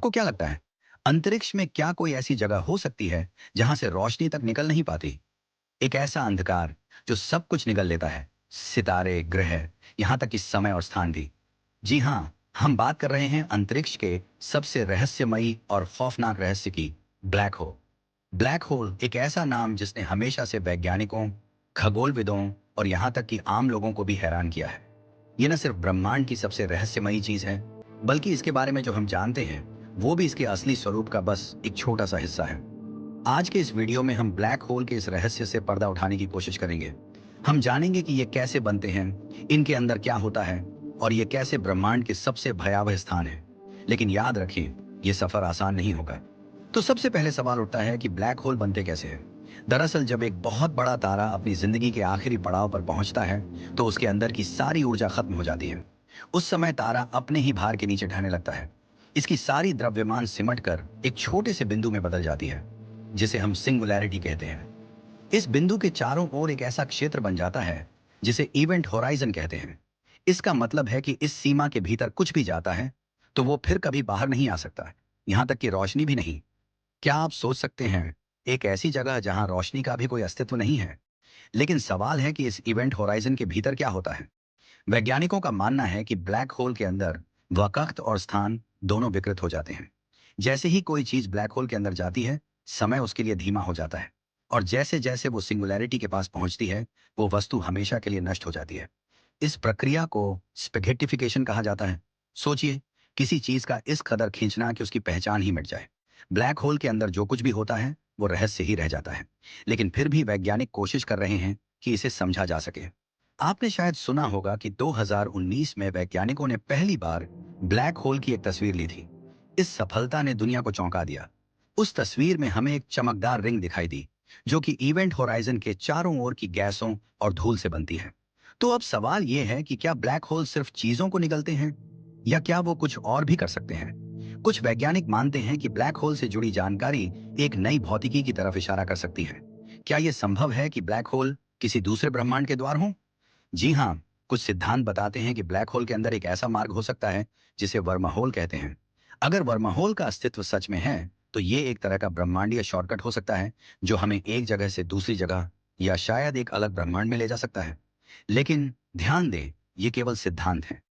आपको क्या लगता है, अंतरिक्ष में क्या कोई ऐसी जगह हो सकती है जहां से रोशनी तक निकल नहीं पाती? एक ऐसा अंधकार जो सब कुछ निगल लेता है, सितारे, ग्रह, यहां तक कि समय और स्थान भी। जी हाँ, हम बात कर रहे हैं अंतरिक्ष के सबसे रहस्यमयी और खौफनाक रहस्य की, ब्लैक होल। ब्लैक होल एक ऐसा नाम जिसने हमेशा से वैज्ञानिकों, खगोलविदों और यहां तक कि आम लोगों को भी हैरान किया है। ये न सिर्फ ब्रह्मांड की सबसे रहस्यमयी चीज है, बल्कि इसके बारे में जो हम जानते हैं वो भी इसके असली स्वरूप का बस एक छोटा सा हिस्सा है। आज के इस वीडियो में हम ब्लैक होल के इस रहस्य से पर्दा उठाने की कोशिश करेंगे। हम जानेंगे कि ये कैसे बनते हैं, इनके अंदर क्या होता है और ये कैसे ब्रह्मांड के सबसे भयावह स्थान है। लेकिन याद रखें, ये सफर आसान नहीं होगा। तो सबसे पहले सवाल उठता है कि ब्लैक होल बनते कैसे हैं। दरअसल जब एक बहुत बड़ा तारा अपनी जिंदगी के आखिरी पड़ाव पर पहुंचता है तो उसके अंदर की सारी ऊर्जा खत्म हो जाती है। उस समय तारा अपने ही भार के नीचे ढहने लगता है। इसकी सारी द्रव्यमान सिमट कर एक छोटे से बिंदु में बदल जाती है, जिसे हम सिंगुलैरिटी कहते हैं। इस बिंदु के चारों ओर एक ऐसा क्षेत्र बन जाता है जिसे इवेंट होराइजन कहते हैं। इसका मतलब है कि इस सीमा के भीतर कुछ भी जाता है तो वो फिर कभी बाहर नहीं आ सकता, यहां तक कि रोशनी भी नहीं। क्या आप सोच सकते हैं, एक ऐसी जगह जहां रोशनी का भी कोई अस्तित्व नहीं है? लेकिन सवाल है कि इस इवेंट होराइजन के भीतर क्या होता है। वैज्ञानिकों का मानना है कि ब्लैक होल के अंदर वक्त और स्थान दोनों विकृत हो जाते हैं। जैसे ही कोई चीज ब्लैक होल के अंदर जाती है, समय उसके लिए धीमा हो जाता है, और जैसे जैसे वो सिंगुलैरिटी के पास पहुंचती है, वो वस्तु हमेशा के लिए नष्ट हो जाती है। इस प्रक्रिया को स्पेगेटिफिकेशन कहा जाता है। सोचिए, किसी चीज का इस कदर खींचना कि उसकी पहचान ही मिट जाए। ब्लैक होल के अंदर जो कुछ भी होता है वो रहस्य ही रह जाता है। लेकिन फिर भी वैज्ञानिक कोशिश कर रहे हैं कि इसे समझा जा सके। आपने शायद सुना होगा कि 2019 में वैज्ञानिकों ने पहली बार ब्लैक होल की एक तस्वीर ली थी। इस सफलता ने दुनिया को चौंका दिया। उस तस्वीर में हमें एक चमकदार रिंग दिखाई दी, जो कि इवेंट होराइजन के चारों ओर की गैसों और धूल से बनती है। तो अब सवाल यह है कि क्या ब्लैक होल सिर्फ चीजों को निगलते हैं, या क्या वो कुछ और भी कर सकते हैं? कुछ वैज्ञानिक मानते हैं कि ब्लैक होल से जुड़ी जानकारी एक नई भौतिकी की तरफ इशारा कर सकती है। क्या यह संभव है कि ब्लैक होल किसी दूसरे ब्रह्मांड के द्वार हों? जी हाँ, कुछ सिद्धांत बताते हैं कि ब्लैक होल के अंदर एक ऐसा मार्ग हो सकता है जिसे वर्महोल कहते हैं। अगर वर्महोल का अस्तित्व सच में है, तो ये एक तरह का ब्रह्मांडीय शॉर्टकट हो सकता है, जो हमें एक जगह से दूसरी जगह या शायद एक अलग ब्रह्मांड में ले जा सकता है। लेकिन ध्यान दें, ये केवल सिद्धांत हैं।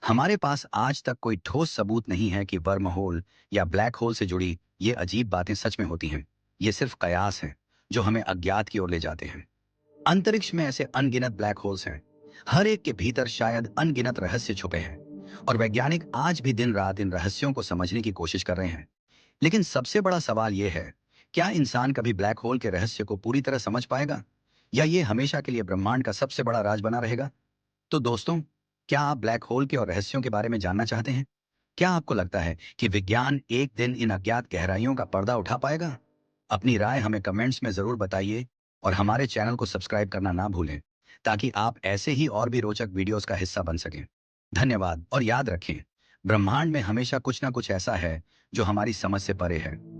हमारे पास आज तक कोई ठोस सबूत नहीं है कि वर्महोल या ब्लैक होल से जुड़ी ये अजीब बातें सच में होती हैं। ये सिर्फ कयास हैं, जो हमें अज्ञात की ओर ले जाते हैं। अंतरिक्ष में ऐसे अनगिनत ब्लैक होल्स हैं। हर एक के भीतर शायद अनगिनत रहस्य छुपे हैं, और वैज्ञानिक आज भी दिन रात इन रहस्यों को समझने की कोशिश कर रहे हैं। लेकिन सबसे बड़ा सवाल यह है, क्या इंसान कभी ब्लैक होल के रहस्य को पूरी तरह समझ पाएगा, या ये हमेशा के लिए ब्रह्मांड का सबसे बड़ा राज बना रहेगा? तो दोस्तों, क्या आप ब्लैक होल के और रहस्यों के बारे में जानना चाहते हैं? क्या आपको लगता है कि विज्ञान एक दिन इन अज्ञात गहराइयों का पर्दा उठा पाएगा? अपनी राय हमें कमेंट्स में जरूर बताइए, और हमारे चैनल को सब्सक्राइब करना ना भूलें, ताकि आप ऐसे ही और भी रोचक वीडियोस का हिस्सा बन सकें। धन्यवाद, और याद रखें, ब्रह्मांड में हमेशा कुछ ना कुछ ऐसा है जो हमारी समझ से परे है।